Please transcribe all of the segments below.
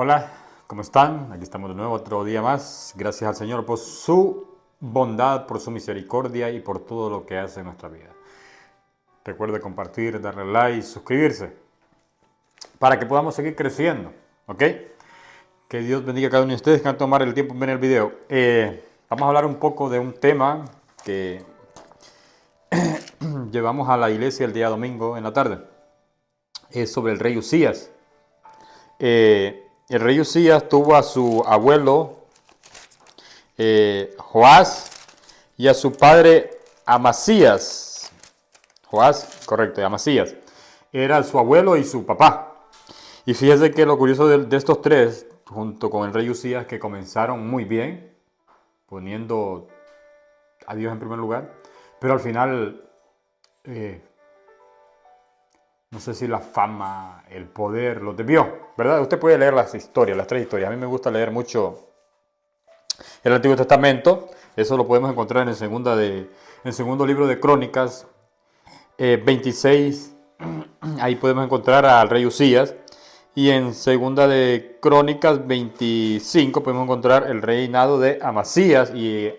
Hola, ¿cómo están? Aquí estamos de nuevo otro día más. Gracias al Señor por su bondad, por su misericordia y por todo lo que hace en nuestra vida. Recuerde compartir, darle like, suscribirse para que podamos seguir creciendo, ¿ok? Que Dios bendiga a cada uno de ustedes que van a tomar el tiempo en ver el video. Vamos a hablar un poco de un tema que llevamos a la iglesia el día domingo en la tarde. Es sobre el rey Usías. El rey Usías tuvo a su abuelo Joás y a su padre Amasías. Joás, correcto, Amasías. Era su abuelo y su papá. Y fíjese que lo curioso de estos tres, junto con el rey Usías, que comenzaron muy bien, poniendo a Dios en primer lugar, pero al final, no sé si la fama, el poder, los desvió, ¿verdad? Usted puede leer las historias, las tres historias. A mí me gusta leer mucho el Antiguo Testamento. Eso lo podemos encontrar en el segundo libro de Crónicas 26. Ahí podemos encontrar al rey Usías. Y en segunda de Crónicas 25 podemos encontrar el reinado de Amasías. Y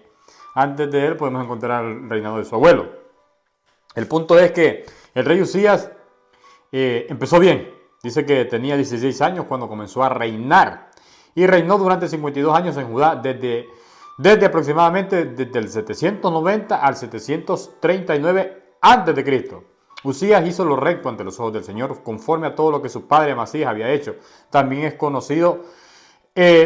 antes de él podemos encontrar el reinado de su abuelo. El punto es que el rey Usías empezó bien. Dice que tenía 16 años cuando comenzó a reinar. Y reinó durante 52 años en Judá, desde aproximadamente desde el 790 al 739 a.C. Usías hizo lo recto ante los ojos del Señor, conforme a todo lo que su padre Amasías había hecho. También es conocido,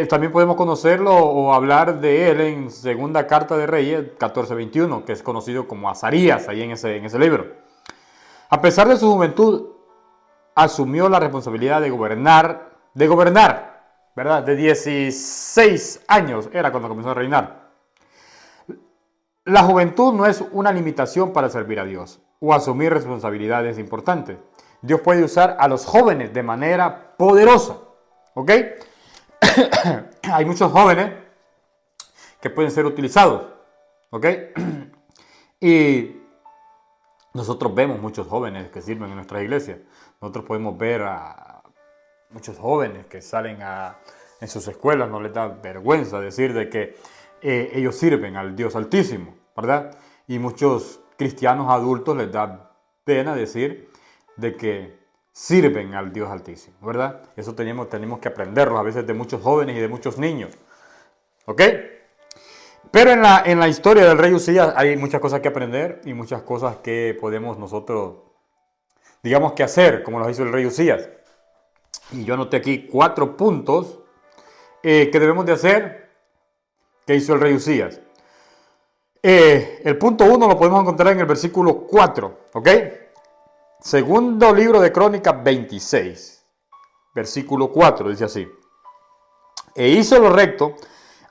también podemos conocerlo o hablar de él en Segunda Carta de Reyes 14:21, que es conocido como Azarías, ahí en ese libro. A pesar de su juventud, asumió la responsabilidad de gobernar, ¿verdad? De 16 años era cuando comenzó a reinar. La juventud no es una limitación para servir a Dios o asumir responsabilidades importantes. Dios puede usar a los jóvenes de manera poderosa, ¿ok? Hay muchos jóvenes que pueden ser utilizados, ¿ok? Y nosotros vemos muchos jóvenes que sirven en nuestras iglesias. Nosotros podemos ver a muchos jóvenes que salen en sus escuelas, no les da vergüenza decir de que ellos sirven al Dios Altísimo, ¿verdad? Y muchos cristianos adultos les da pena decir de que sirven al Dios Altísimo, ¿verdad? Eso tenemos que aprenderlo a veces de muchos jóvenes y de muchos niños, ¿ok? Pero en la historia del rey Usías hay muchas cosas que aprender y muchas cosas que podemos nosotros, digamos, que hacer, como lo hizo el rey Usías. Y yo anoté aquí 4 puntos que debemos de hacer que hizo el rey Usías. El punto 1 lo podemos encontrar en el versículo 4, ¿ok? Segundo libro de Crónicas 26, versículo 4, dice así. E hizo lo recto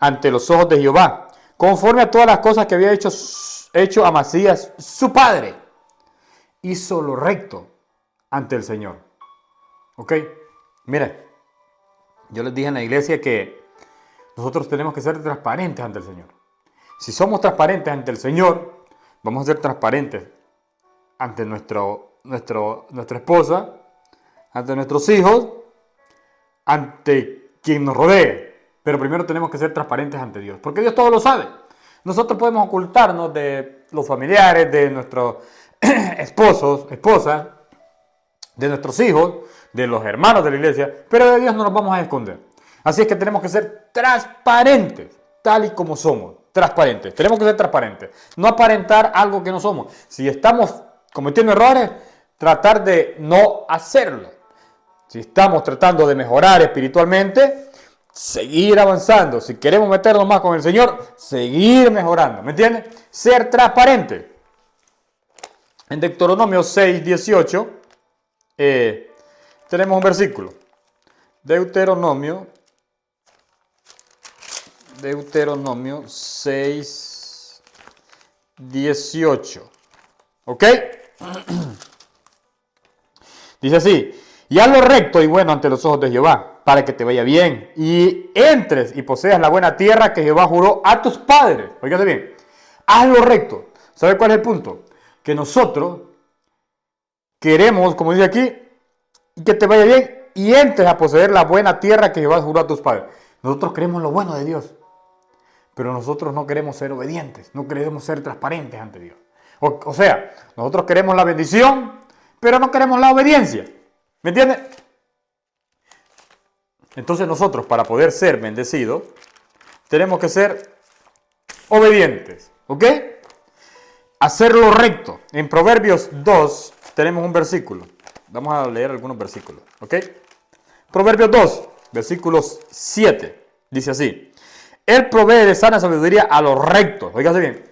ante los ojos de Jehová, conforme a todas las cosas que había hecho Amasías su padre. Hizo lo recto ante el Señor. ¿Ok? Mire, yo les dije en la iglesia que nosotros tenemos que ser transparentes ante el Señor. Si somos transparentes ante el Señor, vamos a ser transparentes ante nuestra esposa, ante nuestros hijos, ante quien nos rodee. Pero primero tenemos que ser transparentes ante Dios, porque Dios todo lo sabe. Nosotros podemos ocultarnos de los familiares, de nuestros esposos, esposas, de nuestros hijos, de los hermanos de la iglesia, pero de Dios no nos vamos a esconder. Así es que tenemos que ser transparentes, tal y como somos, transparentes. Tenemos que ser transparentes, no aparentar algo que no somos. Si estamos cometiendo errores, tratar de no hacerlo. Si estamos tratando de mejorar espiritualmente, seguir avanzando. Si queremos meternos más con el Señor, seguir mejorando. ¿Me entiendes? Ser transparente. En Deuteronomio 6:18 tenemos un versículo. Deuteronomio 6:18. ¿Ok? Dice así: y haz lo recto y bueno ante los ojos de Jehová, para que te vaya bien, y entres y poseas la buena tierra que Jehová juró a tus padres. Oígase bien, haz lo recto. ¿Sabe cuál es el punto? Que nosotros queremos, como dice aquí, que te vaya bien y entres a poseer la buena tierra que Jehová juró a tus padres. Nosotros creemos lo bueno de Dios, pero nosotros no queremos ser obedientes, no queremos ser transparentes ante Dios. O sea, nosotros queremos la bendición, pero no queremos la obediencia. ¿Me entiendes? Entonces nosotros, para poder ser bendecidos, tenemos que ser obedientes. ¿Ok? Hacer lo recto. En Proverbios 2 tenemos un versículo. Vamos a leer algunos versículos. ¿Ok? Proverbios 2, versículos 7. Dice así. Él provee de sana sabiduría a los rectos. Óigase bien.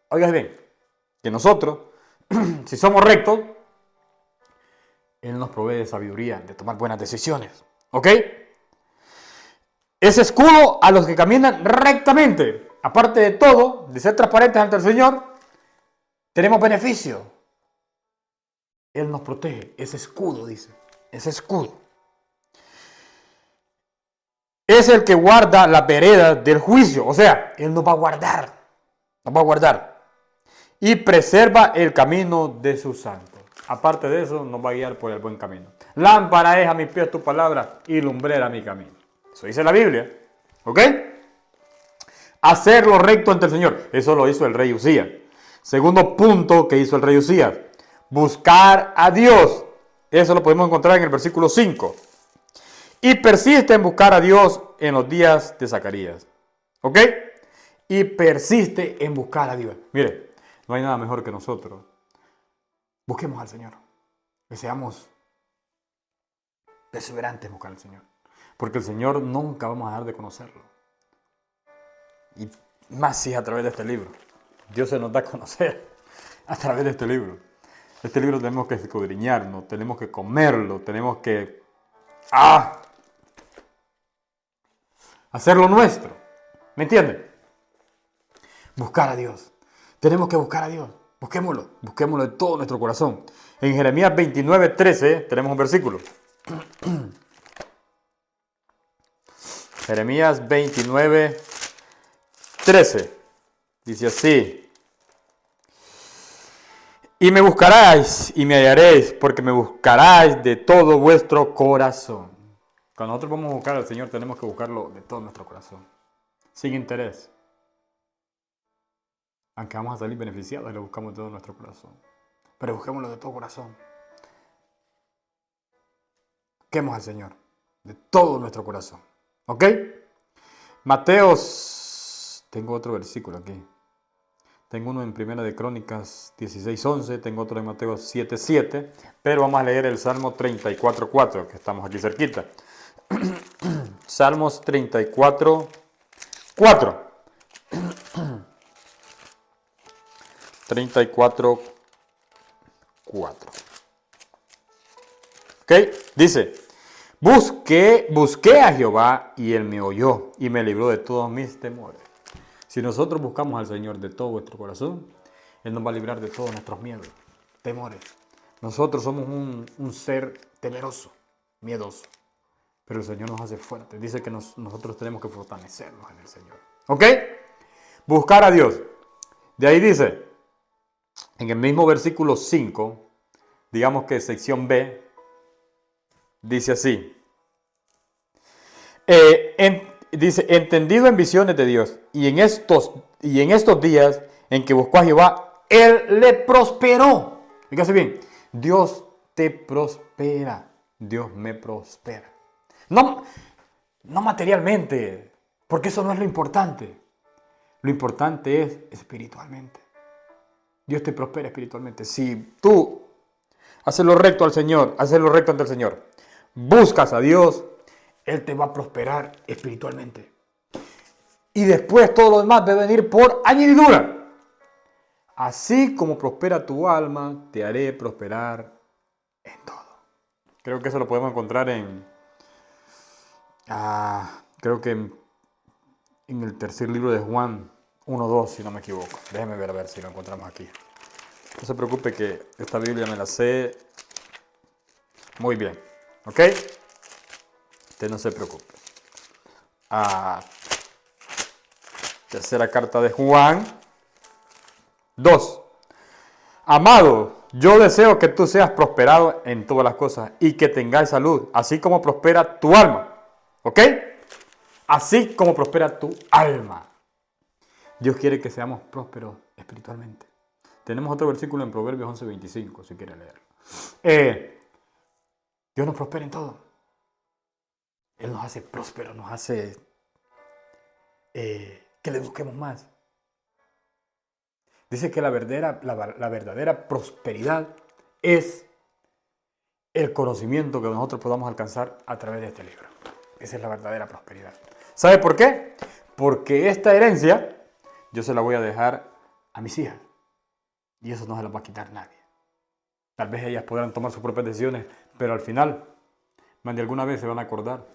Óigase bien. Que nosotros, si somos rectos, Él nos provee de sabiduría, de tomar buenas decisiones. ¿Ok? Es escudo a los que caminan rectamente. Aparte de todo, de ser transparentes ante el Señor, tenemos beneficio. Él nos protege. Es escudo, dice. Es escudo. Es el que guarda la vereda del juicio. O sea, Él nos va a guardar. Nos va a guardar. Y preserva el camino de sus santos. Aparte de eso, nos va a guiar por el buen camino. Lámpara es a mis pies tu palabra y lumbrera mi camino. Eso dice la Biblia. ¿Ok? Hacer lo recto ante el Señor. Eso lo hizo el rey Usías. Segundo punto que hizo el rey Usías. Buscar a Dios. Eso lo podemos encontrar en el versículo 5. Y persiste en buscar a Dios en los días de Zacarías. ¿Ok? Y persiste en buscar a Dios. Mire, no hay nada mejor que nosotros. Busquemos al Señor. Que seamos perseverantes en buscar al Señor. Porque el Señor nunca vamos a dejar de conocerlo. Y más si es a través de este libro. Dios se nos da a conocer a través de este libro. Este libro tenemos que escudriñarnos, tenemos que comerlo, tenemos que hacerlo nuestro. ¿Me entienden? Buscar a Dios. Tenemos que buscar a Dios. Busquémoslo de todo nuestro corazón. En Jeremías 29:13 tenemos un versículo. Jeremías 29:13 dice así. Y me buscaráis y me hallaréis, porque me buscaráis de todo vuestro corazón. Cuando nosotros vamos a buscar al Señor, tenemos que buscarlo de todo nuestro corazón, sin interés. Aunque vamos a salir beneficiados, lo buscamos de todo nuestro corazón. Pero busquémoslo de todo corazón. Busquemos al Señor de todo nuestro corazón. ¿Ok? Mateos, tengo otro versículo aquí. Tengo uno en Primera de Crónicas 16:11, tengo otro en Mateo 7:7, pero vamos a leer el Salmo 34:4, que estamos aquí cerquita. Salmos 34:4. 34:4. ¿Ok? Dice, busqué a Jehová y Él me oyó y me libró de todos mis temores. Si nosotros buscamos al Señor de todo vuestro corazón, Él nos va a librar de todos nuestros miedos, temores. Nosotros somos un ser temeroso, miedoso, pero el Señor nos hace fuertes. Dice que nosotros tenemos que fortalecernos en el Señor. ¿Ok? Buscar a Dios. De ahí dice, en el mismo versículo 5, digamos que sección B, dice así. Dice, entendido en visiones de Dios, y en estos días en que buscó a Jehová, Él le prosperó. Fíjate bien, Dios te prospera, Dios me prospera. No materialmente, porque eso no es lo importante. Lo importante es espiritualmente. Dios te prospera espiritualmente. Si tú haces lo recto al Señor, haces lo recto ante el Señor, buscas a Dios, Él te va a prosperar espiritualmente. Y después todo lo demás debe venir por añadidura. Así como prospera tu alma, te haré prosperar en todo. Creo que eso lo podemos encontrar creo que en el tercer libro de Juan 1:2, si no me equivoco. Déjeme ver a ver si lo encontramos aquí. No se preocupe que esta Biblia me la sé muy bien. ¿Ok? Usted no se preocupe. Tercera carta de Juan 2. Amado, yo deseo que tú seas prosperado en todas las cosas y que tengáis salud, así como prospera tu alma. ¿Ok? Así como prospera tu alma. Dios quiere que seamos prósperos espiritualmente. Tenemos otro versículo en Proverbios 11:25, si quieres leerlo. Dios nos prospera en todo. Él nos hace prósperos, nos hace que le busquemos más. Dice que la verdadera prosperidad es el conocimiento que nosotros podamos alcanzar a través de este libro. Esa es la verdadera prosperidad. ¿Sabe por qué? Porque esta herencia yo se la voy a dejar a mis hijas. Y eso no se la va a quitar nadie. Tal vez ellas podrán tomar sus propias decisiones, pero al final, más de alguna vez se van a acordar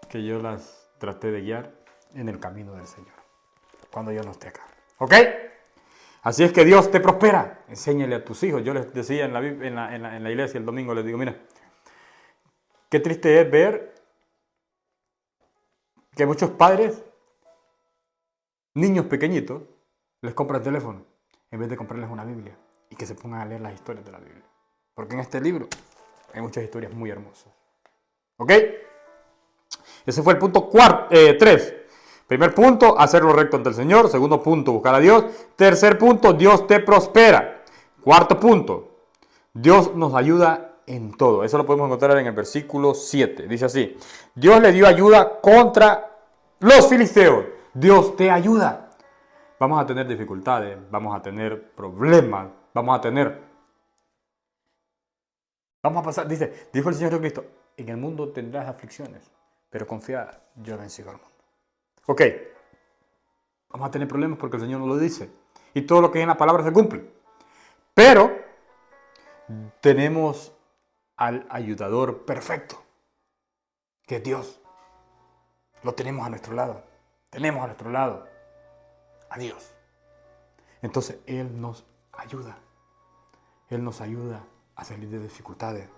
que yo las traté de guiar en el camino del Señor, cuando yo no esté acá. ¿Ok? Así es que Dios te prospera. Enséñale a tus hijos. Yo les decía en la iglesia el domingo, les digo, mira, qué triste es ver que muchos padres, niños pequeñitos, les compran teléfono en vez de comprarles una Biblia y que se pongan a leer las historias de la Biblia. Porque en este libro hay muchas historias muy hermosas. ¿Ok? Ese fue el punto 3. Primer punto, hacer lo recto ante el Señor. Segundo punto, buscar a Dios. Tercer punto, Dios te prospera. Cuarto punto, Dios nos ayuda en todo. Eso lo podemos encontrar en el versículo 7. Dice así, Dios le dio ayuda contra los filisteos. Dios te ayuda. Vamos a tener dificultades, vamos a tener problemas, vamos a pasar, dijo el Señor Jesucristo, en el mundo tendrás aflicciones, pero confía, yo he vencido al mundo. Ok, vamos a tener problemas porque el Señor nos lo dice. Y todo lo que es en la palabra se cumple. Pero tenemos al ayudador perfecto, que es Dios. Lo tenemos a nuestro lado. Tenemos a nuestro lado a Dios. Entonces Él nos ayuda. Él nos ayuda a salir de dificultades.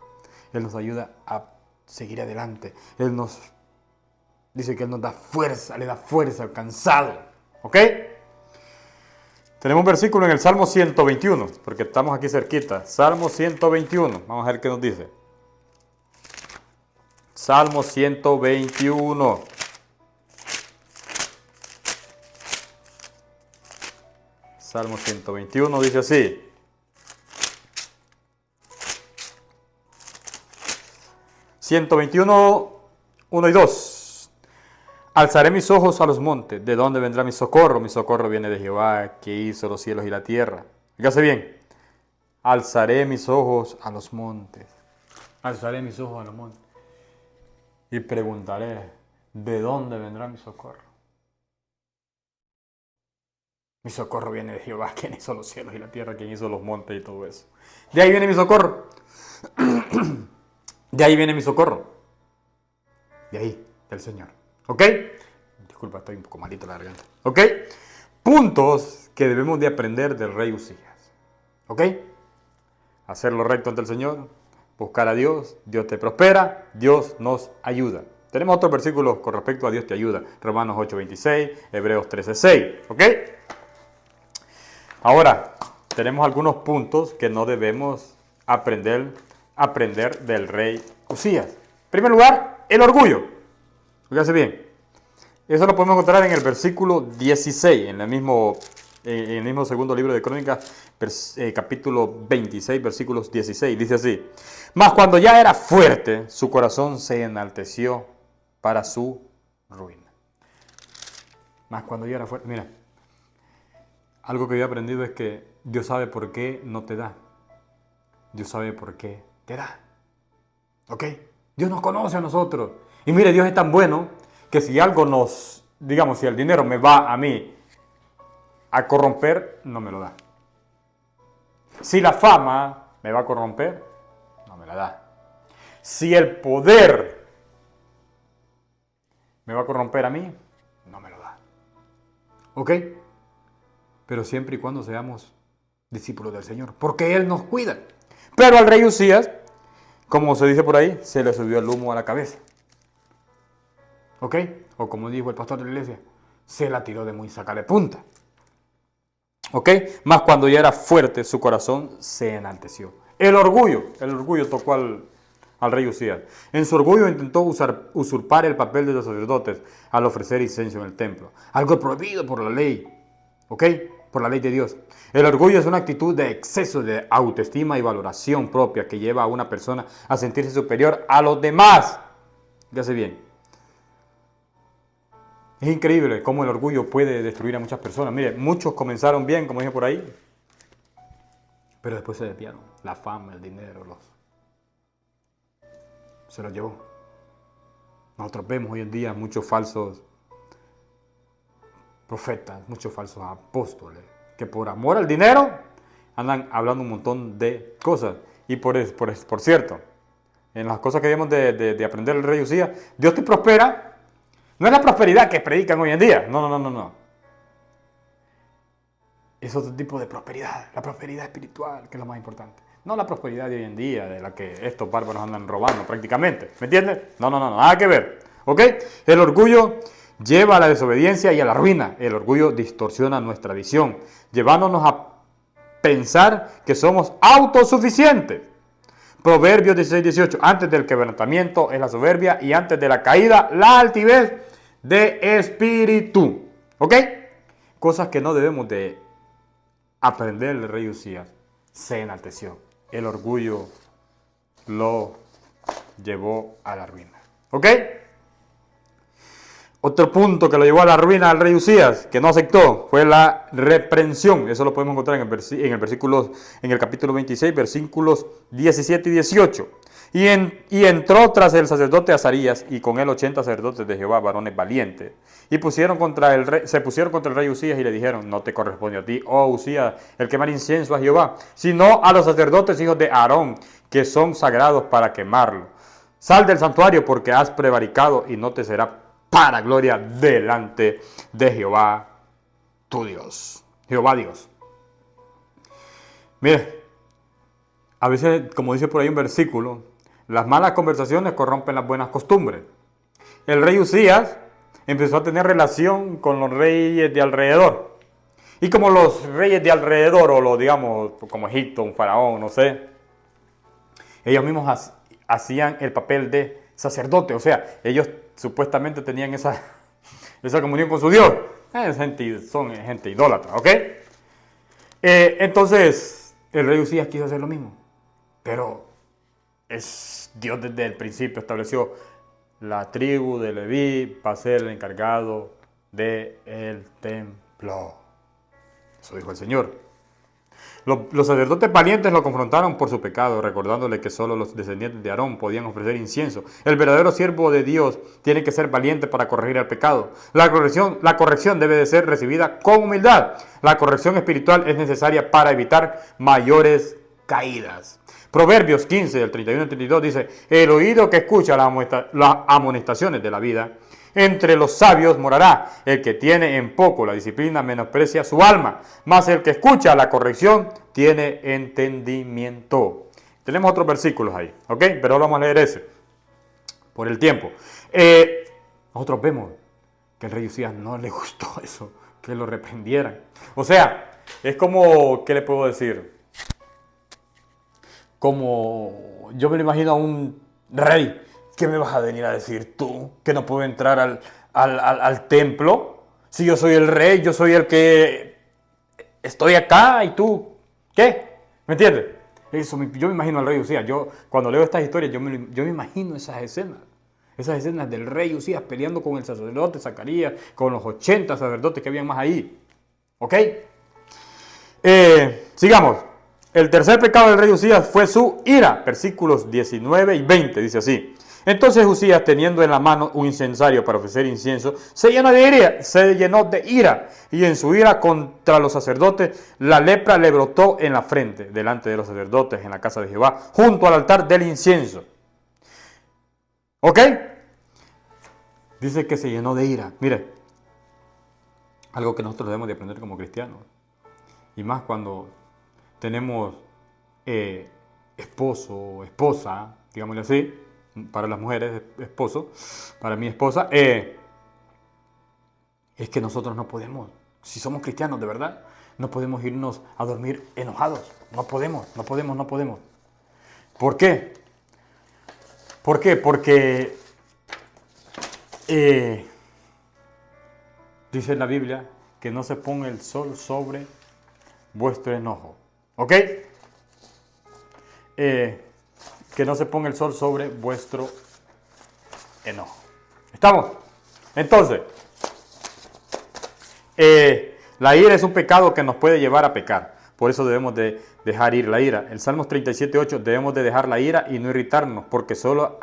Él nos ayuda a seguir adelante. Él nos dice que Él nos da fuerza, le da fuerza al cansado. ¿Ok? Tenemos un versículo en el Salmo 121, porque estamos aquí cerquita. Salmo 121. Vamos a ver qué nos dice. Salmo 121. Salmo 121 dice así. ...121, 1 y 2... Alzaré mis ojos a los montes. ¿De dónde vendrá mi socorro? Mi socorro viene de Jehová, que hizo los cielos y la tierra. Fíjate bien. Alzaré mis ojos a los montes. Alzaré mis ojos a los montes. Y preguntaré, ¿de dónde vendrá mi socorro? Mi socorro viene de Jehová, quien hizo los cielos y la tierra, quien hizo los montes y todo eso. De ahí viene mi socorro. De ahí viene mi socorro. De ahí, del Señor. ¿Ok? Disculpa, estoy un poco malito la garganta. ¿Ok? Puntos que debemos de aprender del rey Usías. ¿Ok? Hacer lo recto ante el Señor. Buscar a Dios. Dios te prospera. Dios nos ayuda. Tenemos otros versículos con respecto a Dios te ayuda. Romanos 8:26. Hebreos 13:6. ¿Ok? Ahora, tenemos algunos puntos que no debemos aprender del rey Usías. En primer lugar, el orgullo. Fíjense bien. Eso lo podemos encontrar en el versículo 16, en el mismo segundo libro de Crónicas, capítulo 26, versículos 16. Dice así: mas cuando ya era fuerte, su corazón se enalteció para su ruina. Mas cuando ya era fuerte, mira, algo que yo he aprendido es que Dios sabe por qué no te da. Dios sabe por qué te da. ¿Ok? Dios nos conoce a nosotros. Y mire, Dios es tan bueno que si algo si el dinero me va a mí a corromper, no me lo da. Si la fama me va a corromper, no me la da. Si el poder me va a corromper a mí, no me lo da. ¿Ok? Pero siempre y cuando seamos discípulos del Señor, porque Él nos cuida. Pero al rey Usías, como se dice por ahí, se le subió el humo a la cabeza. ¿Ok? O como dijo el pastor de la iglesia, se la tiró de muy saca de punta. ¿Ok? Más cuando ya era fuerte, su corazón se enalteció. El orgullo tocó al rey Usías. En su orgullo intentó usurpar el papel de los sacerdotes al ofrecer incienso en el templo. Algo prohibido por la ley. ¿Ok? Por la ley de Dios. El orgullo es una actitud de exceso de autoestima y valoración propia que lleva a una persona a sentirse superior a los demás. Fíjese bien. Es increíble cómo el orgullo puede destruir a muchas personas. Mire, muchos comenzaron bien, como dije por ahí, pero después se desviaron. La fama, el dinero, se los llevó. Nosotros vemos hoy en día muchos falsos profetas, muchos falsos apóstoles, que por amor al dinero andan hablando un montón de cosas. Y por cierto, en las cosas que debemos de aprender el rey Usías, Dios te prospera. No es la prosperidad que predican hoy en día. No. Es otro tipo de prosperidad. La prosperidad espiritual, que es lo más importante. No la prosperidad de hoy en día, de la que estos bárbaros andan robando prácticamente. ¿Me entiendes? No, nada que ver. ¿Ok? El orgullo lleva a la desobediencia y a la ruina. El orgullo distorsiona nuestra visión, llevándonos a pensar que somos autosuficientes. Proverbios 16-18. Antes del quebrantamiento es la soberbia y antes de la caída la altivez de espíritu. ¿Ok? Cosas que no debemos de aprender el rey Usías. Se enalteció. El orgullo lo llevó a la ruina. ¿Ok? Otro punto que lo llevó a la ruina al rey Usías, que no aceptó, fue la reprensión. Eso lo podemos encontrar en el capítulo 26, versículos 17 y 18. Y entró tras el sacerdote Azarías, y con él 80 sacerdotes de Jehová, varones valientes. Y se pusieron contra el rey Usías y le dijeron: no te corresponde a ti, oh Usías, el quemar incienso a Jehová, sino a los sacerdotes hijos de Aarón, que son sagrados para quemarlo. Sal del santuario, porque has prevaricado, y no te será para gloria delante de Jehová tu Dios. Jehová Dios. Mire, a veces, como dice por ahí un versículo, las malas conversaciones corrompen las buenas costumbres. El rey Usías empezó a tener relación con los reyes de alrededor. Y como los reyes de alrededor, o los, digamos, como Egipto, un faraón, no sé, ellos mismos hacían el papel de sacerdote. O sea, ellos supuestamente tenían esa comunión con su Dios. Son gente idólatra, ¿ok? Entonces, el rey Usías quiso hacer lo mismo. Pero Dios desde el principio estableció la tribu de Leví para ser el encargado del templo. Eso dijo el Señor. Los sacerdotes valientes lo confrontaron por su pecado, recordándole que solo los descendientes de Aarón podían ofrecer incienso. El verdadero siervo de Dios tiene que ser valiente para corregir el pecado. La corrección debe de ser recibida con humildad. La corrección espiritual es necesaria para evitar mayores caídas. Proverbios 15, del 31 al 32 dice: el oído que escucha las amonestaciones de la vida, entre los sabios morará. El que tiene en poco la disciplina menosprecia su alma, mas el que escucha la corrección tiene entendimiento. Tenemos otros versículos ahí, ¿ok? Pero vamos a leer ese, por el tiempo. Nosotros vemos que el rey Usías no le gustó eso, que lo reprendieran. O sea, es como, ¿qué le puedo decir? Como yo me lo imagino a un rey. ¿Qué me vas a venir a decir tú? ¿Que no puedo entrar al templo? Si yo soy el rey, yo soy el que estoy acá, y tú, ¿qué? ¿Me entiendes? Yo me imagino al rey Usías. Yo, cuando leo estas historias, yo me imagino esas escenas. Esas escenas del rey Usías peleando con el sacerdote Zacarías, con los 80 sacerdotes que habían más ahí. ¿Ok? Sigamos. El tercer pecado del rey Usías fue su ira. Versículos 19 y 20 dice así: entonces Usías, teniendo en la mano un incensario para ofrecer incienso, se llenó de ira, y en su ira contra los sacerdotes, la lepra le brotó en la frente, delante de los sacerdotes en la casa de Jehová, junto al altar del incienso. ¿Ok? Dice que se llenó de ira. Mire, algo que nosotros debemos de aprender como cristianos, y más cuando tenemos esposo o esposa, digámosle así. Para las mujeres, esposo, para mi esposa, es que nosotros no podemos, si somos cristianos de verdad, No podemos irnos a dormir enojados. No podemos. ¿Por qué? ¿Por qué? Porque dice en la Biblia que no se ponga el sol sobre vuestro enojo. ¿Ok? Que no se ponga el sol sobre vuestro enojo. ¿Estamos? Entonces, la ira es un pecado que nos puede llevar a pecar. Por eso debemos de dejar ir la ira. En Salmos 37:8 debemos de dejar la ira y no irritarnos, porque solo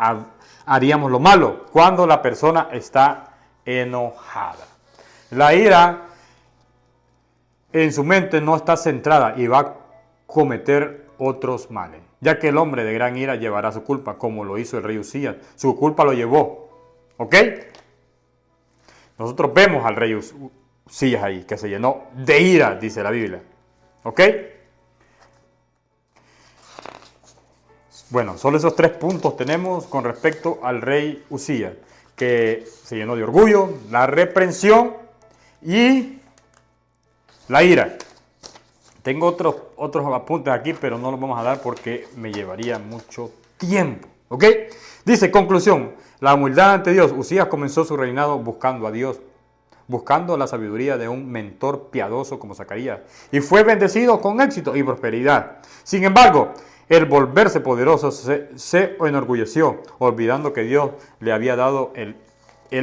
haríamos lo malo cuando la persona está enojada. La ira en su mente no está centrada y va a cometer otros males, ya que el hombre de gran ira llevará su culpa, como lo hizo el rey Usías. Su culpa lo llevó. ¿Ok? Nosotros vemos al rey Usías ahí, que se llenó de ira, dice la Biblia. ¿Ok? Bueno, solo esos 3 puntos tenemos con respecto al rey Usías, que se llenó de orgullo, la reprensión y la ira. Tengo otros apuntes aquí, pero no los vamos a dar porque me llevaría mucho tiempo. ¿Ok? Dice, conclusión, la humildad ante Dios. Usías comenzó su reinado buscando a Dios, buscando la sabiduría de un mentor piadoso como Zacarías, y fue bendecido con éxito y prosperidad. Sin embargo, el volverse poderoso se enorgulleció, olvidando que Dios le había dado el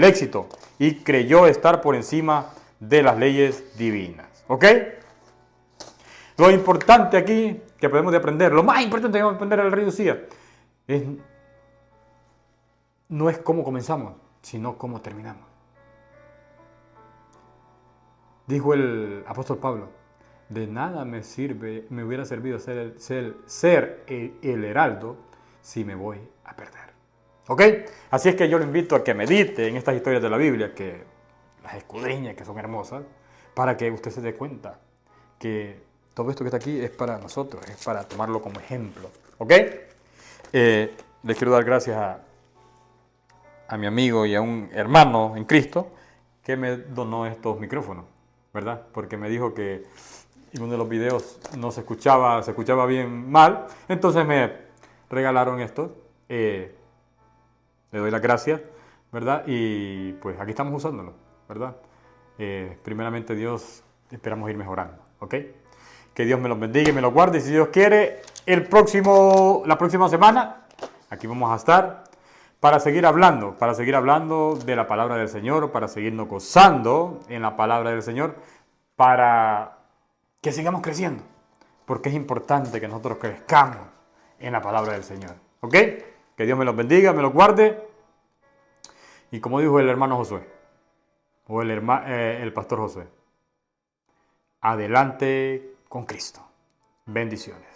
éxito y creyó estar por encima de las leyes divinas. ¿Ok? Lo importante aquí que podemos de aprender, lo más importante que vamos a aprender del rey Usías, no es cómo comenzamos, sino cómo terminamos. Dijo el apóstol Pablo, de nada me hubiera servido ser el heraldo si me voy a perder. ¿Ok? Así es que yo lo invito a que medite en estas historias de la Biblia, que las escudriñe, que son hermosas, para que usted se dé cuenta que todo esto que está aquí es para nosotros, es para tomarlo como ejemplo. ¿Ok? Les quiero dar gracias a mi amigo y a un hermano en Cristo que me donó estos micrófonos, ¿verdad? Porque me dijo que en uno de los videos no se escuchaba bien mal, entonces me regalaron estos. Le doy las gracias, ¿verdad? Y pues aquí estamos usándolos, ¿verdad? Primeramente Dios, esperamos ir mejorando, ¿ok? Que Dios me los bendiga y me los guarde. Y si Dios quiere, la próxima semana, aquí vamos a estar para seguir hablando de la palabra del Señor, para seguirnos gozando en la palabra del Señor, para que sigamos creciendo, porque es importante que nosotros crezcamos en la palabra del Señor. ¿Ok? Que Dios me los bendiga, me los guarde. Y como dijo el hermano Josué, o el pastor Josué, adelante con Cristo. Bendiciones.